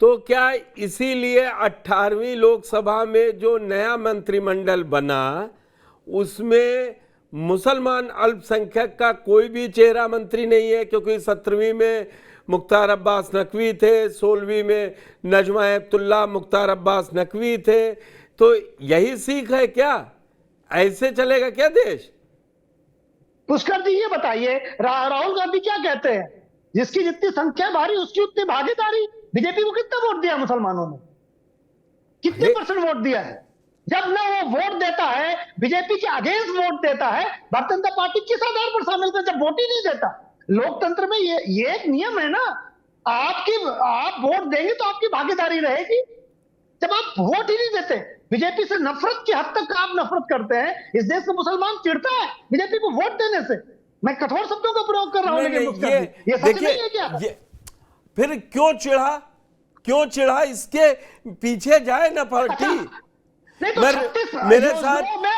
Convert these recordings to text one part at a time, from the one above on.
तो क्या इसीलिए 18वीं लोकसभा में जो नया मंत्रिमंडल बना उसमें मुसलमान अल्पसंख्यक का कोई भी चेहरा मंत्री नहीं है? क्योंकि 17वीं में मुख्तार अब्बास नकवी थे, 16वीं में नजमा हेपतुल्लाह मुख्तार अब्बास नकवी थे। तो यही सीख है क्या? ऐसे चलेगा क्या देश? पुष्कर जी ये बताइए, राहुल गांधी क्या कहते हैं, जिसकी जितनी संख्या भारी उसकी उतनी भागीदारी। बीजेपी को कितना वोट दिया मुसलमानों ने, कितने परसेंट वोट दिया है? जब ना वो वोट देता है, बीजेपी के अगेंस्ट वोट देता है, भारतीय जनता पार्टी किस आधार पर शामिल कर, जब वोट ही नहीं देता। लोकतंत्र में ये एक नियम है ना, आप वोट देंगे तो आपकी भागीदारी रहेगी। जब आप वोट ही नहीं देते, बीजेपी से नफरत की हद तक आप नफरत करते हैं। इस देश का मुसलमान चिढ़ता है बीजेपी को वोट देने से। मैं कठोर शब्दों का प्रयोग कर रहा हूं, लेकिन ये सच नहीं है क्या? फिर क्यों चिढ़ा इसके पीछे जाए ना पार्टी। नहीं तो मेरे साथ में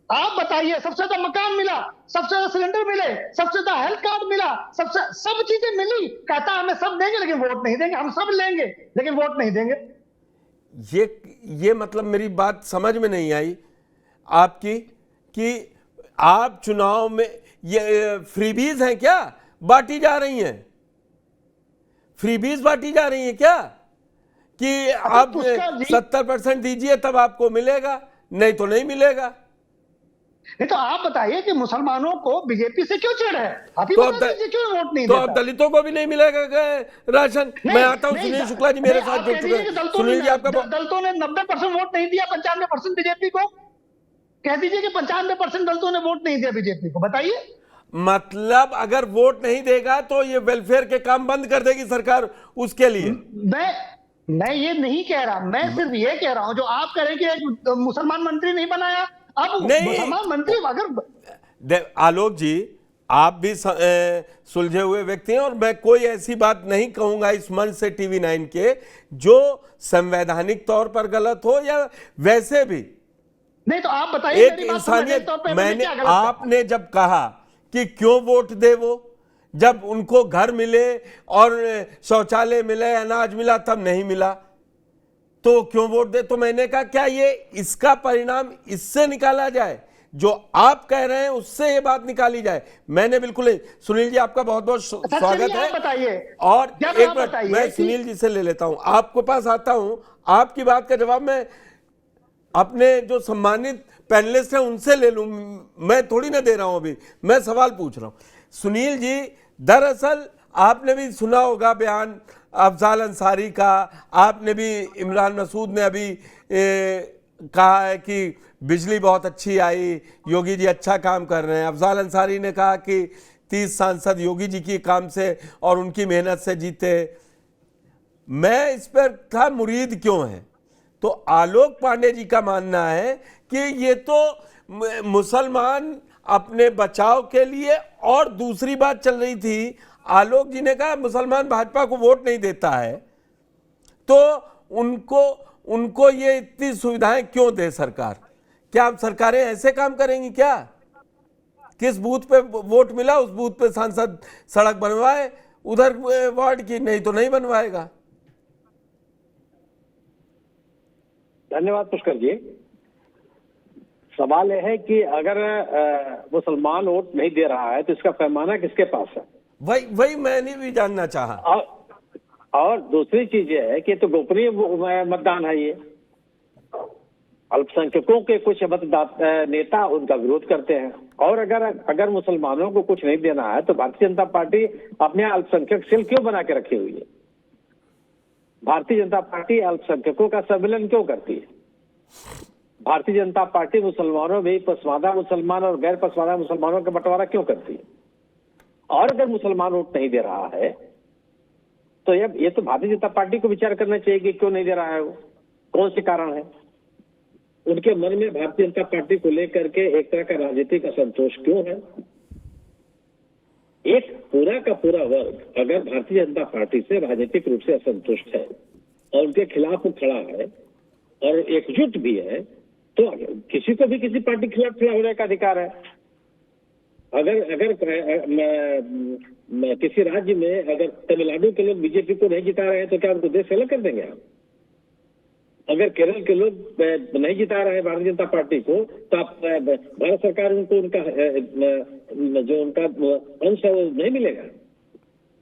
आप बताइए सबसे ज्यादा मकान मिला, सबसे ज्यादा सिलेंडर मिले, सबसे ज्यादा हेल्थ कार्ड मिला, सब चीजें मिली, कहता हमें सब देंगे लेकिन वोट नहीं देंगे, हम सब लेंगे लेकिन वोट नहीं देंगे। ये मतलब मेरी बात समझ में नहीं आई आपकी कि आप चुनाव में ये फ्रीबीज हैं क्या बांटी जा रही हैं? फ्रीबीज बांटी जा रही हैं क्या कि आप 70% दीजिए तब आपको मिलेगा, नहीं तो नहीं मिलेगा? नहीं तो आप बताइए कि मुसलमानों को बीजेपी से क्यों चिढ़ है? आप ही बता दीजिए क्यों वोट नहीं तो देता? अब दलितों को भी नहीं मिलेगा राशन? मैं आता हूं, सुनील शुक्ला जी मेरे साथ जुड़ चुके हैं। सुनील जी आपका दलितों ने 90% वोट नहीं दिया, 95% बीजेपी को। कह दीजिए कि 95% दलितों ने वोट नहीं दिया बीजेपी को, बताइए। मतलब अगर वोट नहीं देगा तो ये वेलफेयर के काम बंद कर देगी सरकार उसके लिए? मैं ये नहीं कह रहा, मैं सिर्फ ये कह रहा हूं जो आप कह रहे हैं कि एक मुसलमान मंत्री नहीं बनाया। अब मुसलमान मंत्री अगर आलोक जी आप भी सुलझे हुए व्यक्ति हैं और मैं कोई ऐसी बात नहीं कहूंगा इस मंच से टीवी 9 के जो संवैधानिक तौर पर गलत हो या वैसे भी। नहीं तो आप बताइए एक इंसानियत, मैंने आपने जब कहा कि क्यों वोट दे वो, जब उनको घर मिले और शौचालय मिले, अनाज मिला तब नहीं मिला तो क्यों वोट दे? तो मैंने कहा क्या ये इसका परिणाम इससे निकाला जाए, जो आप कह रहे हैं उससे ये बात निकाली जाए? मैंने बिल्कुल नहीं। सुनील जी आपका बहुत बहुत स्वागत है। और एक मिनट मैं सुनील जी से ले लेता हूं, आपके पास आता हूं, आपकी बात का जवाब मैं अपने जो सम्मानित पैनलिस्ट हैं उनसे ले लूं, मैं थोड़ी ना दे रहा हूं, अभी मैं सवाल पूछ रहा हूं। सुनील जी दरअसल आपने भी सुना होगा बयान अफजाल अंसारी का, आपने भी, इमरान मसूद ने अभी कहा है कि बिजली बहुत अच्छी आई, योगी जी अच्छा काम कर रहे हैं। अफजाल अंसारी ने कहा कि 30 सांसद योगी जी के काम से और उनकी मेहनत से जीते। मैं इस पर था मुरीद क्यों है, तो आलोक पांडे जी का मानना है कि ये तो मुसलमान अपने बचाव के लिए, और दूसरी बात चल रही थी, आलोक जी ने कहा मुसलमान भाजपा को वोट नहीं देता है तो उनको ये इतनी सुविधाएं क्यों दे सरकार? क्या अब सरकारें ऐसे काम करेंगी क्या? किस बूथ पे वोट मिला उस बूथ पे सांसद सड़क बनवाए, उधर वार्ड की नहीं तो नहीं बनवाएगा। धन्यवाद पुष्कर जी। सवाल यह है कि अगर मुसलमान वोट नहीं दे रहा है तो इसका पैमाना किसके पास है? वही मैंने भी जानना चाहा। और दूसरी चीज ये है कि तो गोपनीय मतदान है, ये अल्पसंख्यकों के कुछ मतदाता नेता उनका विरोध करते हैं। और अगर मुसलमानों को कुछ नहीं देना है तो भारतीय जनता पार्टी अपने अल्पसंख्यक सेल क्यों बना के रखी हुई है? भारतीय जनता पार्टी अल्पसंख्यकों का सम्मेलन क्यों करती है? भारतीय जनता पार्टी मुसलमानों में पसमानदा मुसलमान और गैर पसमानदा मुसलमानों का बंटवारा क्यों करती है? और अगर मुसलमान वोट नहीं दे रहा है तो ये तो भारतीय जनता पार्टी को विचार करना चाहिए कि क्यों नहीं दे रहा है, वो कौन से कारण है उनके मन में भारतीय जनता पार्टी को लेकर के एक तरह का राजनीतिक असंतोष क्यों है? एक पूरा का पूरा वर्ग अगर भारतीय जनता पार्टी से राजनीतिक रूप से असंतुष्ट है और उनके खिलाफ खड़ा है और एकजुट भी है तो किसी को भी किसी पार्टी के खिलाफ खड़ा होने का अधिकार है। अगर किसी राज्य में अगर तमिलनाडु के लोग बीजेपी को नहीं जिता रहे हैं तो क्या उनको देश से अलग कर देंगे आप? अगर केरल के लोग नहीं जिता रहे हैं भारतीय जनता पार्टी को तो आप भारत सरकार उनको उनका जो उनका अंश है वो नहीं मिलेगा।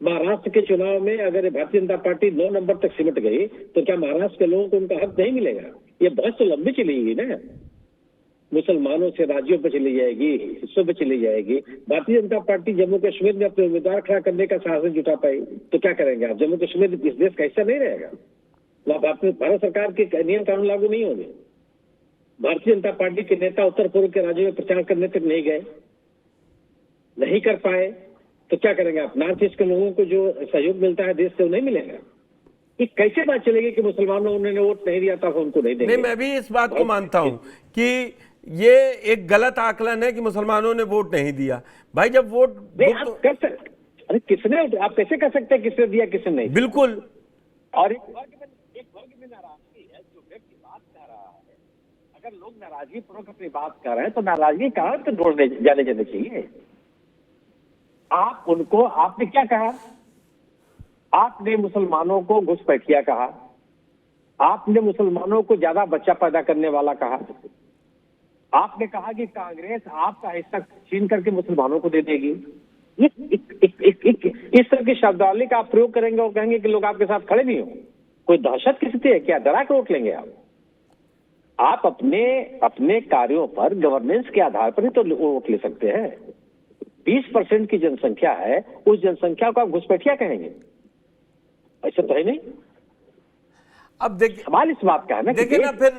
महाराष्ट्र के चुनाव में अगर भारतीय जनता पार्टी 9 नंबर तक सिमट गई तो क्या महाराष्ट्र के लोगों को उनका हक नहीं मिलेगा? ये बहुत तो लंबी चली गई ना, मुसलमानों से राज्यों पर चली जाएगी, हिस्सों पर चली जाएगी। भारतीय जनता पार्टी जम्मू कश्मीर में अपने उम्मीदवार खड़ा करने का साहस जुटा पाई तो क्या करेंगे आप? जम्मू कश्मीर इस देश का हिस्सा नहीं रहेगा, वहां भारत सरकार के नियम कानून लागू नहीं होंगे। भारतीय जनता पार्टी के नेता उत्तर पूर्व के राज्यों में प्रचार करने तक नहीं गए, नहीं कर पाए तो क्या करेंगे आप? नॉर्थ ईस्ट के लोगों को जो सहयोग मिलता है देश से वो नहीं मिलेगा। ये कैसे बात चलेगी कि मुसलमानों ने वोट नहीं दिया था उनको नहीं देंगे? नहीं, मैं भी इस बात को मानता हूं कि ये एक गलत आकलन है कि मुसलमानों ने वोट नहीं दिया। भाई जब वोट आप कर सकते, अरे किसने, आप कैसे कर सकते हैं किसने दिया किसने नहीं? बिल्कुल। और एक वर्ग में नाराजगी है, जो व्यक्ति बात कर रहा है, अगर लोग नाराजगी पूर्वक अपनी बात कर रहे हैं तो नाराजगी कहां तक ढूंढने जाने चाहिए? आप उनको, आपने क्या कहा? आपने मुसलमानों को घुसपैठिया कहा, आपने मुसलमानों को ज्यादा बच्चा पैदा करने वाला कहा, आपने कहा कि कांग्रेस आपका हिस्सा छीन करके मुसलमानों को दे देगी। इस तरह की शब्दावली का आप प्रयोग करेंगे और कहेंगे कि लोग आपके साथ खड़े नहीं हो। कोई दहशत की स्थिति है क्या? डरा के वोट लेंगे आप अपने कार्यों पर गवर्नेंस के आधार पर ही तो वोट ले सकते हैं। 20% की जनसंख्या है, उस जनसंख्या को आप घुसपैठिया कहेंगे? ऐसा तो है नहीं। अब देखिए, सवाल इस बात का है ना, देखिए ना, फिर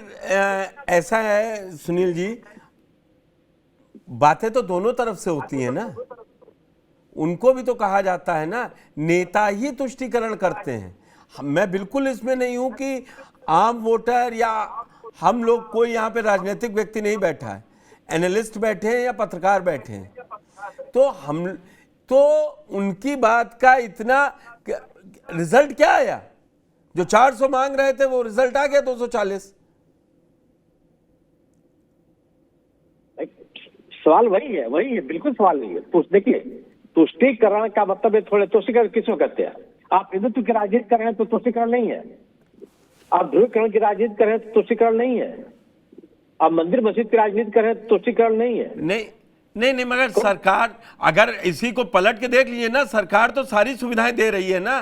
ऐसा है सुनील जी, बातें तो दोनों तरफ से होती है ना। उनको भी तो कहा जाता है ना, नेता ही तुष्टीकरण करते हैं। मैं बिल्कुल इसमें नहीं हूं कि आम वोटर या हम लोग, कोई यहाँ पे राजनीतिक व्यक्ति नहीं बैठा है, एनालिस्ट बैठे हैं या पत्रकार बैठे हैं, तो उनकी बात का इतना रिजल्ट क्या आया? जो 400 मांग रहे थे वो रिजल्ट आ गया 240। सवाल वही है, बिल्कुल सवाल नहीं है। देखिए, तुष्टीकरण का मतलब है, थोड़े तुष्टीकरण किसको कहते हैं? आप हिंदुत्व की राजनीति कर रहे हैं तो तुष्टीकरण नहीं है। आप ध्रुवीकरण की राजनीति कर रहे हैं तो तुष्टीकरण नहीं है। आप मंदिर मस्जिद की राजनीति कर रहे हैं तो तुष्टीकरण नहीं है। नहीं, मगर सरकार, अगर इसी को पलट के देख लीजिए ना, सरकार तो सारी सुविधाएं दे रही है ना।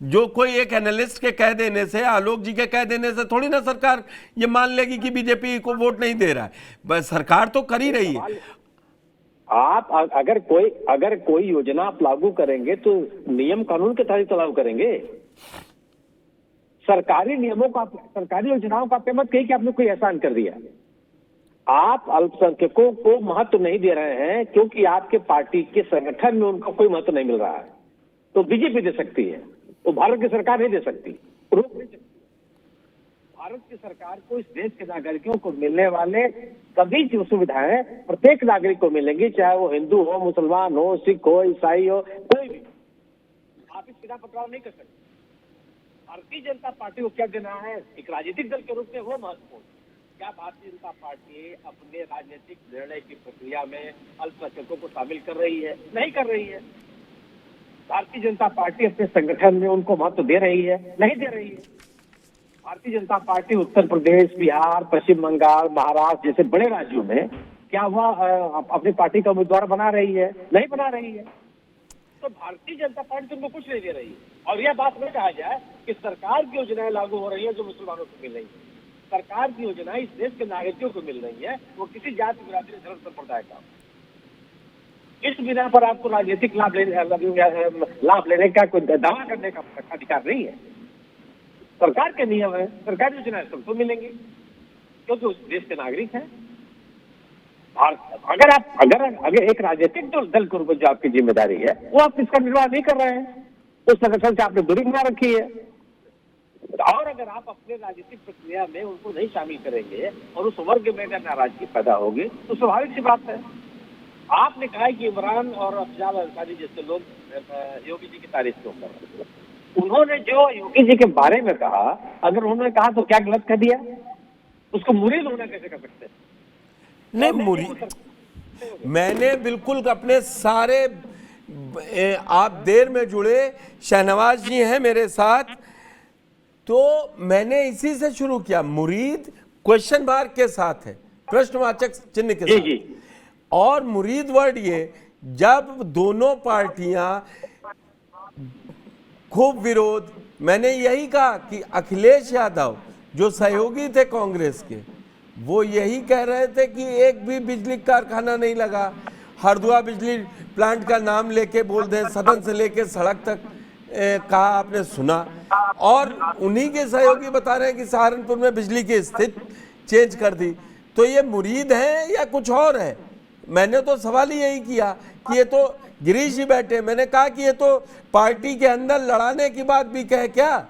जो कोई एक एनालिस्ट के कह देने से, आलोक जी के कह देने से थोड़ी ना सरकार ये मान लेगी कि बीजेपी को वोट नहीं दे रहा है। बस सरकार तो कर ही रही है। आप अगर कोई योजना आप लागू करेंगे तो नियम कानून के तहत लागू करेंगे। सरकारी नियमों का, सरकारी योजनाओं का पेमेंट कहीं कि आपने कोई एहसान कर दिया। आप अल्पसंख्यकों को महत्व नहीं दे रहे हैं क्योंकि आपके पार्टी के संगठन में उनको कोई महत्व नहीं मिल रहा है, तो बीजेपी दे सकती है, तो भारत की सरकार नहीं दे सकती, रोक नहीं सकती। भारत की सरकार को इस देश के नागरिकों को मिलने वाले सभी सुविधाएं प्रत्येक नागरिक को मिलेंगी, चाहे वो हिंदू हो, मुसलमान हो, सिख हो, ईसाई हो, कोई भी। आप इस सीधा पकड़ाव नहीं कर सकते। भारतीय जनता पार्टी को क्या देना है एक राजनीतिक दल के रूप में, वो महत्वपूर्ण। क्या भारतीय जनता पार्टी अपने राजनीतिक निर्णय की प्रक्रिया में अल्पसंख्यकों को शामिल कर रही है? नहीं कर रही है। भारतीय जनता पार्टी अपने संगठन में उनको महत्व दे रही है? नहीं दे रही है। भारतीय जनता पार्टी उत्तर प्रदेश, बिहार, पश्चिम बंगाल, महाराष्ट्र जैसे बड़े राज्यों में क्या वह अपनी पार्टी का उम्मीदवार बना रही है? नहीं बना रही है। तो भारतीय जनता पार्टी तुमको कुछ नहीं दे रही है। और यह बात नहीं कहा जाए कि सरकार की योजनाएं लागू हो रही है जो मुसलमानों को मिल रही है। सरकार की योजनाएं इस देश के नागरिकों को मिल रही है, वो किसी जाति, बिरादरी, धर्म, संप्रदाय का। इस बिना पर आपको राजनीतिक लाभ लेने का कोई दावा करने का अधिकार नहीं है। सरकार के नियम है, सरकारी योजनाएं सबको मिलेंगी क्योंकि उस देश के नागरिक हैं। और अगर एक राजनीतिक दल के रूप में जो आपकी जिम्मेदारी है वो आप इसका निर्वाह नहीं कर रहे हैं, उस संगठन से आपने दूरी बना रखी है, और अगर आप अपने राजनीतिक प्रक्रिया में उनको नहीं शामिल करेंगे और उस वर्ग में अगर नाराजगी पैदा होगी तो स्वाभाविक सी बात है। आपने कहा कि इमरान और अफजाल अंसारी जैसे लोग योगी जी की तारीफ क्यों कर रहे हैं? उन्होंने जो योगी जी के बारे में कहा, अगर उन्होंने कहा तो क्या गलत कर दिया? उसको मुरीद होना कैसे कर सकते हैं? नहीं, मुरीद मैंने बिल्कुल अपने सारे आप देर में जुड़े, शहनवाज जी हैं मेरे साथ, तो मैंने इसी से शुरू किया। मुरीद क्वेश्चन मार्क के साथ है, प्रश्नवाचक चिन्ह के जी साथ। जी और मुरीद वर्ड ये, जब दोनों पार्टियां खूब विरोध, मैंने यही कहा कि अखिलेश यादव जो सहयोगी थे कांग्रेस के, वो यही कह रहे थे कि एक भी बिजली कारखाना नहीं लगा। हरदुआ बिजली प्लांट का नाम लेके बोल दें, सदन से लेके सड़क तक कहा, आपने सुना। और उन्हीं के सहयोगी बता रहे हैं कि सहारनपुर में बिजली की स्थिति चेंज कर दी। तो ये मुरीद हैं या कुछ और है? मैंने तो सवाल ही यही किया कि ये तो गिरीश जी बैठे, मैंने कहा कि ये तो पार्टी के अंदर लड़ाने की बात भी कहे क्या?